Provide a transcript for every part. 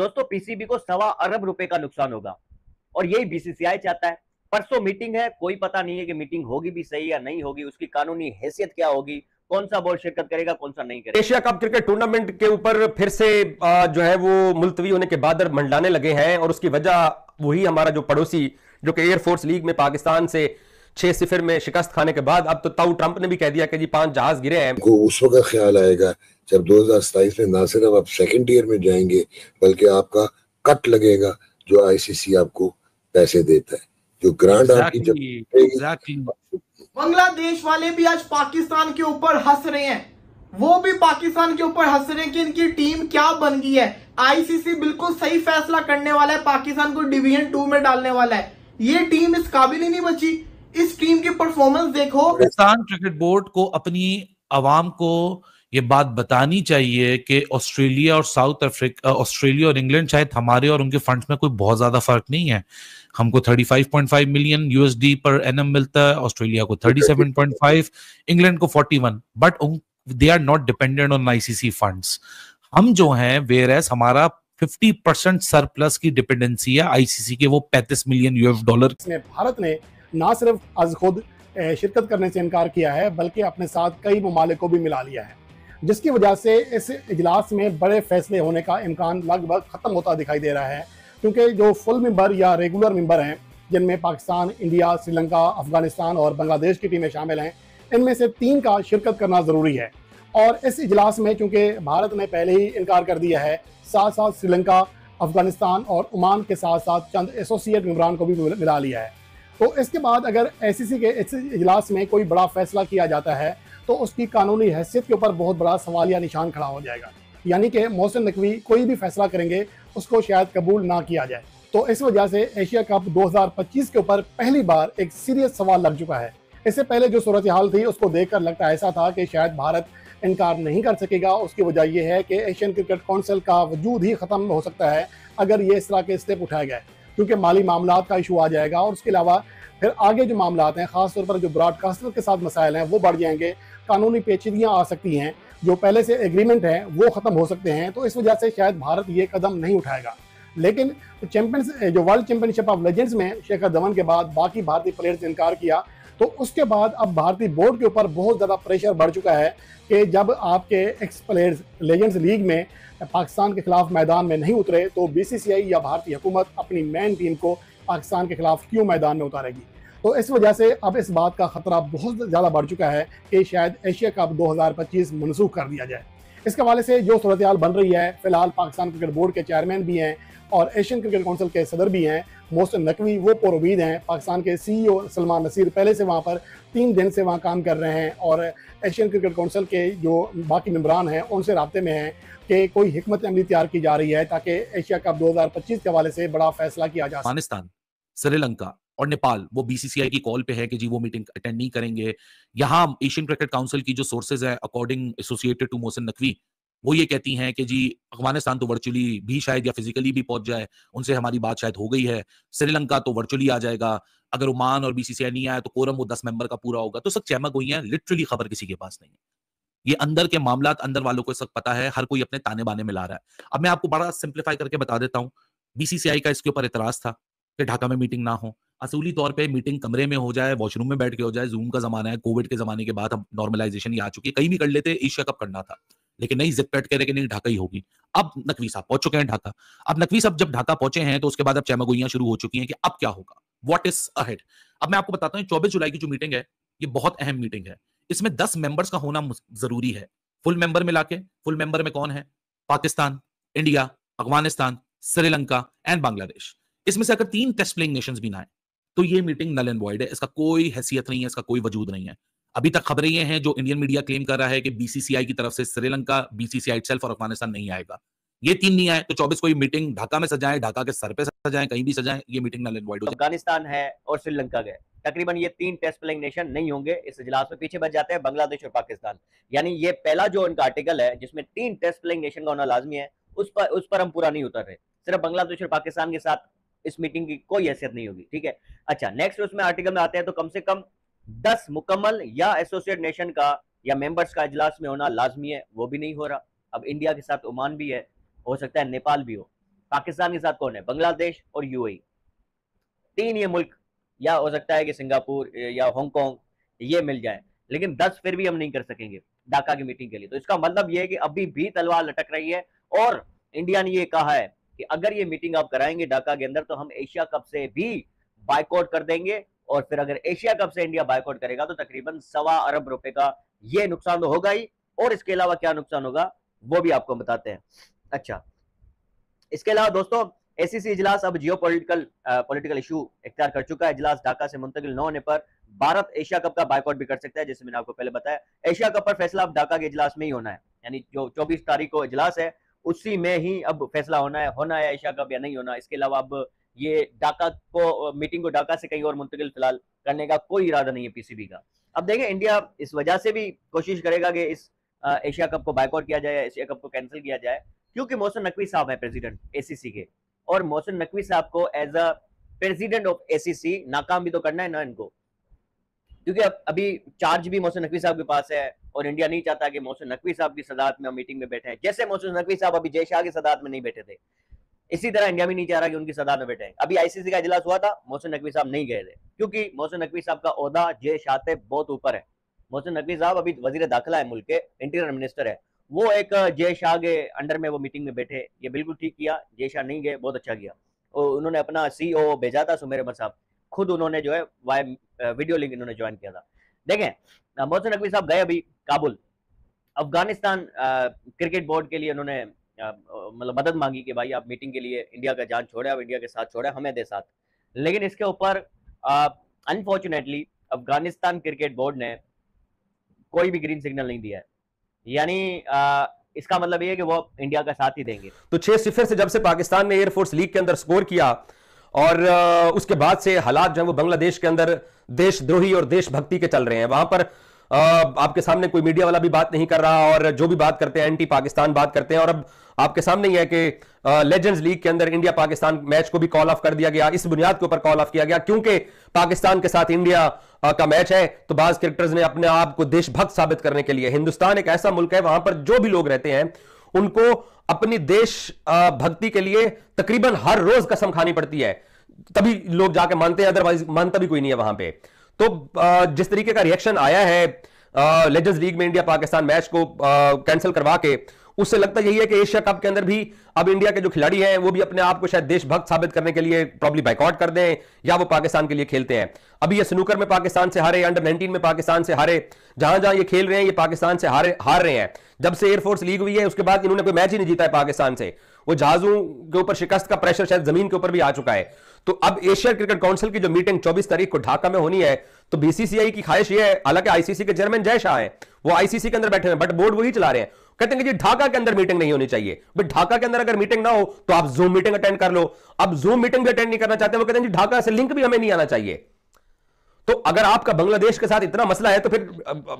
दोस्तों पीसीबी को 1.25 अरब रुपए का नुकसान होगा और यही बीसीसीआई चाहता है। परसों मीटिंग है, कोई पता नहीं है कि मीटिंग होगी भी सही या नहीं होगी, उसकी कानूनी हैसियत क्या होगी, कौन सा बोर्ड शिरकत करेगा कौन सा नहीं करेगा। एशिया कप क्रिकेट टूर्नामेंट के ऊपर फिर से जो है वो मुलतवी होने के बाद मंडलाने लगे हैं और उसकी वजह वही हमारा जो पड़ोसी जो कि एयरफोर्स लीग में पाकिस्तान से 6-0 में शिकस्त खाने के बाद अब तो ताऊ ट्रंप ने भी कह दिया कि जी 5 जहाज गिरे हैं। उस वक्त ख्याल आएगा जब 2027 में ना सिर्फ आप सेकंड ईयर में जाएंगे बल्कि आपका कट लगेगा जो आईसीसी आपको पैसे देता है, जो ग्रांट आपकी जब बांग्लादेश वाले भी आज पाकिस्तान के ऊपर हंस रहे हैं, वो भी पाकिस्तान के ऊपर हंस रहे हैं कि इनकी टीम क्या बन गई है। आईसीसी बिल्कुल सही फैसला करने वाला है, पाकिस्तान को डिवीजन 2 में डालने वाला है। ये टीम इस काबिल ही नहीं बची। इस टीम की परफॉर्मेंस देखो। पाकिस्तान क्रिकेट बोर्ड को अपनी आवाम को ये बात बतानी चाहिए कि ऑस्ट्रेलिया और साउथ अफ्रीका, ऑस्ट्रेलिया और इंग्लैंड शायद हमारे और उनके फंड्स में कोई बहुत ज्यादा फर्क नहीं है। हमको 35.5 मिलियन यूएसडी पर एनएम मिलता है, ऑस्ट्रेलिया को 37.5, इंग्लैंड को 41, but they are not dependent on ICC funds. हम जो हैं वेयरएस हमारा 50% सरप्लस की डिपेंडेंसी है आईसीसी के वो 35 मिलियन यूएस डॉलर। भारत ने ना सिर्फ आज खुद शिरकत करने से इनकार किया है बल्कि अपने साथ कई ममालिक को भी मिला लिया है, जिसकी वजह से इस इजलास में बड़े फैसले होने का इम्कान लगभग खत्म होता दिखाई दे रहा है। क्योंकि जो फुल मेंबर या रेगुलर मेंबर हैं, जिनमें पाकिस्तान, इंडिया, श्रीलंका, अफगानिस्तान और बांग्लादेश की टीमें शामिल हैं, इनमें से 3 का शिरकत करना ज़रूरी है। और इस इजलास में चूँकि भारत ने पहले ही इनकार कर दिया है, साथ साथ श्रीलंका, अफगानिस्तान और ओमान के साथ साथ चंद एसोसिएट मेंबरान को भी मिला लिया है। तो इसके बाद अगर आईसीसी के इस इजलास में कोई बड़ा फैसला किया जाता है तो उसकी कानूनी हैसियत के ऊपर बहुत बड़ा सवालिया निशान खड़ा हो जाएगा, यानी कि मोहसिन नकवी कोई भी फैसला करेंगे उसको शायद कबूल ना किया जाए। तो इस वजह से एशिया कप 2025 के ऊपर पहली बार एक सीरियस सवाल लग चुका है। इससे पहले जो सूरत हाल थी उसको देखकर लगता ऐसा था कि शायद भारत इनकार नहीं कर सकेगा। उसकी वजह यह है कि एशियन क्रिकेट काउंसिल का वजूद ही ख़त्म हो सकता है अगर ये इस तरह के स्टेप उठाए गए, क्योंकि माली मामलात का इशू आ जाएगा और उसके अलावा फिर आगे जो मामलात हैं, ख़ासतौर पर जो ब्रॉडकास्टर के साथ मसाइल हैं, वो बढ़ जाएंगे, कानूनी पेचीदगियाँ आ सकती हैं, जो पहले से एग्रीमेंट हैं वो ख़त्म हो सकते हैं। तो इस वजह से शायद भारत ये कदम नहीं उठाएगा। लेकिन जो वर्ल्ड चैंपियनशिप ऑफ लेजेंड्स में शिखर धवन के बाद बाकी भारतीय प्लेयर्स ने इनकार किया, तो उसके बाद अब भारतीय बोर्ड के ऊपर बहुत ज़्यादा प्रेशर बढ़ चुका है कि जब आपके एक्स प्लेयर्स लेजेंड्स लीग में पाकिस्तान के खिलाफ मैदान में नहीं उतरे तो बीसीसीआई या भारतीय हुकूमत अपनी मेन टीम को पाकिस्तान के खिलाफ क्यों मैदान में उतारेगी। तो इस वजह से अब इस बात का खतरा बहुत ज़्यादा बढ़ चुका है कि शायद एशिया कप 2025 मनसूख कर दिया जाए। इसके हवाले से जो सूरत हाल बन रही है, फिलहाल पाकिस्तान क्रिकेट बोर्ड के चेयरमैन भी हैं और एशियन क्रिकेट काउंसिल के सदर भी हैं मोहसिन नकवी, वो पुरुमीद हैं। पाकिस्तान के सीईओ सलमान नसीर पहले से वहाँ पर 3 दिन से वहाँ काम कर रहे हैं और एशियन क्रिकेट काउंसिल के जो बाकी मेंबरान हैं उनसे राब्ते में हैं कि कोई हिकमत अमली तैयार की जा रही है ताकि एशिया कप 2025 के हवाले से बड़ा फैसला किया जा सके। अफगानिस्तान, श्रीलंका और नेपाल वो बीसीसीआई की कॉल पे है कि जी वो मीटिंग अटेंड नहीं करेंगे। यहाँ एशियन क्रिकेट काउंसिल की जो सोर्सेज है according associated to Mohsin Naqvi, वो ये कहती हैं कि जी अफगानिस्तान तो वर्चुअली भी शायद या फिजिकली भी पहुंच जाए, उनसे हमारी बात शायद हो गई है। श्रीलंका तो वर्चुअली आ जाएगा, अगर ओमान और बीसीसीआई नहीं आया तो कोरम वो 10 मेंबर का पूरा होगा। तो सब चहमक हुई है, लिटरली खबर किसी के पास नहीं है। ये अंदर के मामलात अंदर वालों को सब पता है, हर कोई अपने ताने बाने में ला रहा है। अब मैं आपको बड़ा सिंप्लीफाई करके बता देता हूँ, बीसीसीआई का इसके ऊपर इतराज था कि ढाका में मीटिंग ना हो। असूली तौर पे मीटिंग कमरे में हो जाए, वॉशरूम में बैठ के हो जाए, जूम का जमाना है, कोविड के जमाने के बाद अब नॉर्मलाइजेशन ही आ चुकी है, कहीं भी कर लेते, एशिया कप करना था, लेकिन नहीं, जिद पैट कह रहे कि नहीं ढाका ही होगी। अब नकवी साहब पहुंच चुके हैं ढाका। अब नकवी साहब जब ढाका पहुंचे हैं तो उसके बाद अब चहमगोइयां शुरू हो चुकी हैं कि अब क्या होगा, व्हाट इज अहेड। अब मैं आपको बताता हूं 24 जुलाई की जो मीटिंग है ये बहुत अहम मीटिंग है। इसमें 10 मेंबर्स का होना जरूरी है। फुल मेंबर मिला के, फुल मेंबर में कौन है? Pakistan, India, Afghanistan, Sri Lanka and Bangladesh. इसमें से अगर 3 टेस्ट प्लेइंग नेशंस भी ना आए तो ये मीटिंग नल एंड वॉइड है, इसका कोई हैसियत नहीं है, इसका कोई वजूद नहीं है। अभी तक खबरें ये हैं जो इंडियन मीडिया क्लेम कर रहा है कि बीसीसीआई की तरफ से श्रीलंका, बीसीसीआई इटसेल्फ और अफगानिस्तान नहीं आएगा। ये 3 नहीं आए तो 24 को ये मीटिंग ढाका में सजाएं, ढाका के सर पे सजाएं, कहीं भी सजाएं, ये मीटिंग नल एंड वॉइड हो जाए। अफगानिस्तान है और श्रीलंका गए, तकरीबन ये 3 टेस्ट प्लेइंग नेशन नहीं होंगे इस इजलास में। पीछे बच जाते हैं बांग्लादेश और पाकिस्तान। यानी ये पहला जो इनका आर्टिकल है जिसमें 3 टेस्ट प्लेइंग नेशन का होना लाजमी है, उस पर हम पूरा नहीं उतर रहे। सिर्फ बांग्लादेश और पाकिस्तान के साथ इस मीटिंग की कोई हैसियत नहीं होगी, ठीक है। अच्छा, नेक्स्ट उसमें आर्टिकल में आते हैं तो कम से कम 10 मुकम्मल या एसोसिएट नेशन का या मेंबर्स का इजलास में होना लाजमी है, वो भी नहीं हो रहा। अब इंडिया के साथ ओमान भी है, हो सकता है नेपाल भी हो। पाकिस्तान के साथ कौन है? बांग्लादेश और यूएई, तीन ये मुल्क, या हो सकता है कि सिंगापुर या हांगकांग ये मिल जाए, लेकिन 10 फिर भी हम नहीं कर सकेंगे ढाका की मीटिंग के लिए। तो इसका मतलब ये है कि अभी भी तलवार लटक रही है, और इंडिया ने ये कहा है कि अगर ये मीटिंग आप कराएंगे ढाका के अंदर तो हम एशिया कप से भी बायकॉट कर देंगे, और फिर अगर एशिया कप से इंडिया बायकॉट करेगा तो तकरीबन 1.25 अरब रुपए का ये नुकसान तो होगा ही, और इसके अलावा क्या नुकसान होगा वो भी आपको बताते हैं। अच्छा, इसके अलावा दोस्तों एसीसी इजलास अब पॉलिटिकल इशू इख्तियार कर चुका है। इजलास ढाका से मुंतकिल न होने पर भारत एशिया कप का बायकॉट भी कर सकता है, जैसे मैंने आपको पहले बताया। एशिया कप पर फैसला अब ढाका के इजलास में ही होना है, यानी जो 24 तारीख को इजलास है उसी में ही अब फैसला होना है एशिया कप या नहीं होना। इसके अलावा अब ये ढाका को मीटिंग को ढाका से कहीं और मुंतकिल फिलहाल करने का कोई इरादा नहीं है पीसीबी का। अब देखें, इंडिया इस वजह से भी कोशिश करेगा कि इस एशिया कप को बायकॉट किया जाए, एशिया कप को कैंसिल किया जाए, क्योंकि मोहसिन नकवी साहब है प्रेसिडेंट एसीसी के, और मोहसिन नकवी साहब को as a president of ACC नाकाम भी तो करना है ना इनको, क्योंकि अभी चार्ज भी मोहसिन नकवी साहब के पास है, और इंडिया नहीं चाहता कि मोहसिन नकवी साहब की सदारत में मीटिंग में बैठे हैं। जैसे मोहसिन नकवी साहब अभी जय शाह की सदारत में नहीं बैठे थे, इसी तरह इंडिया भी नहीं चाह रहा कि उनकी सदारत में बैठे हैं। अभी आईसीसी का इजलास हुआ था, मोहसिन नकवी साहब नहीं गए थे, क्योंकि मोहसिन नकवी साहब का ओहदा जय शाह से बहुत ऊपर है। मोहसिन नकवी साहब अभी वजीर दाखिला है, मुल्क के इंटीरियर मिनिस्टर है, वो एक जय शाह के अंडर में वो मीटिंग में बैठे, ये बिल्कुल ठीक किया। जय शाह नहीं गए, बहुत अच्छा किया, और उन्होंने अपना सीईओ भेजा था सुमेर अहमद साहब, खुद उन्होंने जो है वीडियो लिंक इन्होंने ज्वाइन किया था। देखें, मोहसिन नकवी साहब गए अभी काबुल, अफगानिस्तान क्रिकेट बोर्ड के लिए उन्होंने मतलब मदद मांगी कि भाई आप मीटिंग के लिए इंडिया का जान छोड़े, आप इंडिया के साथ छोड़े, हमें दे साथ। लेकिन इसके ऊपर अनफॉर्चुनेटली अफगानिस्तान क्रिकेट बोर्ड ने कोई भी ग्रीन सिग्नल नहीं दिया है, यानी इसका मतलब ये है कि वो इंडिया का साथ ही देंगे। तो 6-0 से जब से पाकिस्तान ने एयरफोर्स लीग के अंदर स्कोर किया, और उसके बाद से हालात जो है वो बांग्लादेश के अंदर देशद्रोही और देशभक्ति के चल रहे हैं। वहां पर आपके सामने कोई मीडिया वाला भी बात नहीं कर रहा, और जो भी बात करते हैं एंटी पाकिस्तान बात करते हैं। और अब आपके सामने ही है कि लेजेंड्स लीग के अंदर इंडिया पाकिस्तान मैच को भी कॉल ऑफ कर दिया गया, इस बुनियाद के ऊपर कॉल ऑफ किया गया क्योंकि पाकिस्तान के साथ इंडिया का मैच है। तो बाज क्रिकेटर्स ने अपने आप को देशभक्त साबित करने के लिए, हिंदुस्तान एक ऐसा मुल्क है वहां पर जो भी लोग रहते हैं उनको अपनी देश भक्ति के लिए तकरीबन हर रोज कसम खानी पड़ती है, तभी लोग जाके मानते हैं, अदरवाइज मानता भी कोई नहीं है वहां पे। तो जिस तरीके का रिएक्शन आया है लेजेंड्स लीग में इंडिया पाकिस्तान मैच को कैंसिल करवा के, उससे लगता यही है कि एशिया कप के अंदर भी अब इंडिया के जो खिलाड़ी हैं वो भी अपने आप को शायद देशभक्त साबित करने के लिए प्रॉब्ली बाइकआउट कर दें, या वो पाकिस्तान के लिए खेलते हैं। अभी ये स्नूकर में पाकिस्तान से हारे, अंडर 19 में पाकिस्तान से हारे, जहां जहां ये खेल रहे हैं ये पाकिस्तान से हार रहे हैं। जब से एयरफोर्स लीग हुई है उसके बाद इन्होंने कोई मैच ही नहीं जीता है पाकिस्तान से। वो जहाजों के ऊपर शिकस्त का प्रेशर शायद जमीन के ऊपर भी आ चुका है। तो अब एशिया क्रिकेट काउंसिल की जो मीटिंग 24 तारीख को ढाका में होनी है, तो बीसीसीआई की ख्वाहिश ये है, हालांकि आईसीसी के चेयरमैन जय शाह है, वो आईसीसी के अंदर बैठे हैं, बट बोर्ड वही चला रहे हैं, कहते हैं कि जी ढाका के अंदर मीटिंग नहीं होनी चाहिए। बट ढाका के अंदर अगर मीटिंग ना हो तो आप जूम मीटिंग अटेंड कर लो। अब जूम मीटिंग भी अटेंड नहीं करना चाहते, वो कहते हैं जी ढाका से लिंक भी हमें नहीं आना चाहिए। तो अगर आपका बांग्लादेश के साथ इतना मसला है तो फिर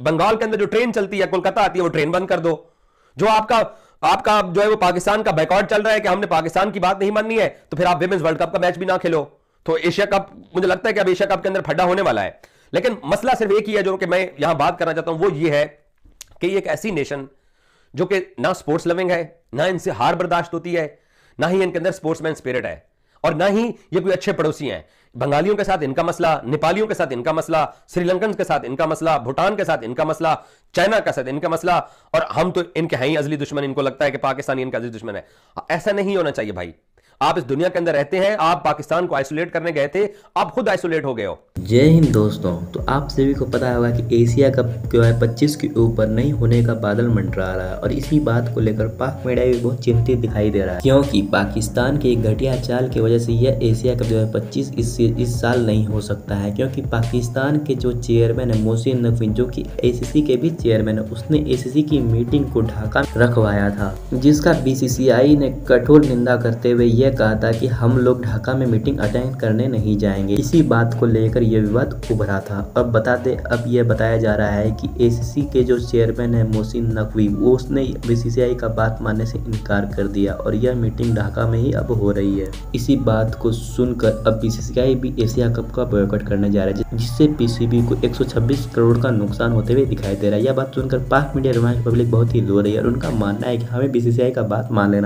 बंगाल के अंदर जो ट्रेन चलती है, कोलकाता आती है, वो ट्रेन बंद कर दो। जो आपका जो है वो पाकिस्तान का बैकआउट चल रहा है कि हमने पाकिस्तान की बात नहीं माननी है, तो फिर आप विमेंस वर्ल्ड कप का मैच भी ना खेलो। तो एशिया कप, मुझे लगता है कि अब एशिया कप के अंदर फड्डा होने वाला है। लेकिन मसला सिर्फ एक ही है जो कि मैं यहां बात करना चाहता हूं, वो ये है कि ये एक ऐसी नेशन जो कि ना स्पोर्ट्स लविंग है, ना इनसे हार बर्दाश्त होती है, ना ही इनके अंदर स्पोर्ट्समैन स्पिरिट है, और ना ही ये कोई अच्छे पड़ोसी हैं। बंगालियों के साथ इनका मसला, नेपालियों के साथ इनका मसला, श्रीलंकन के साथ इनका मसला, भूटान के साथ इनका मसला, चाइना के साथ इनका मसला, और हम तो इनके हैं ही अजली दुश्मन। इनको लगता है कि पाकिस्तान इनका अजली दुश्मन है। ऐसा नहीं होना चाहिए भाई। आप इस दुनिया के अंदर रहते हैं, आप पाकिस्तान को आइसोलेट करने गए थे, आप खुद आइसोलेट हो गए हो। जय हिंद दोस्तों। तो आप सभी को पता होगा कि एशिया कप जो है 25 के ऊपर नहीं होने का बादल मंडरा रहा है, और इसी बात को लेकर पाक मीडिया भी बहुत चिंतित दिखाई दे रहा है, क्योंकि पाकिस्तान के एक घटिया चाल की वजह से यह एशिया कप जो है 25 इस साल नहीं हो सकता है। क्योंकि पाकिस्तान के जो चेयरमैन है मोहसिन नकवी, जो कि ACC के भी चेयरमैन है, उसने ACC की मीटिंग को ढाका रखवाया था, जिसका BCCI ने कठोर निंदा करते हुए यह कहा था कि हम लोग ढाका में मीटिंग अटेंड करने नहीं जाएंगे। इसी बात को लेकर यह विवाद उभरा था। अब यह बताया जा रहा है कि ACC के जो चेयरमैन है मोहसिन नकवी, वो उसने BCCI का बात मानने से इनकार कर दिया, और यह मीटिंग ढाका में ही अब हो रही है। इसी बात को सुनकर अब BCCI भी एशिया कप का बॉयकॉट करने जा रहा है, जिससे PCB को 126 करोड़ का नुकसान होते हुए दिखाई दे रहा है। यह बात सुनकर पाक मीडिया रोमांच पब्लिक बहुत ही रो रही है, और उनका मानना है कि हमें BCCI का बात मान लेना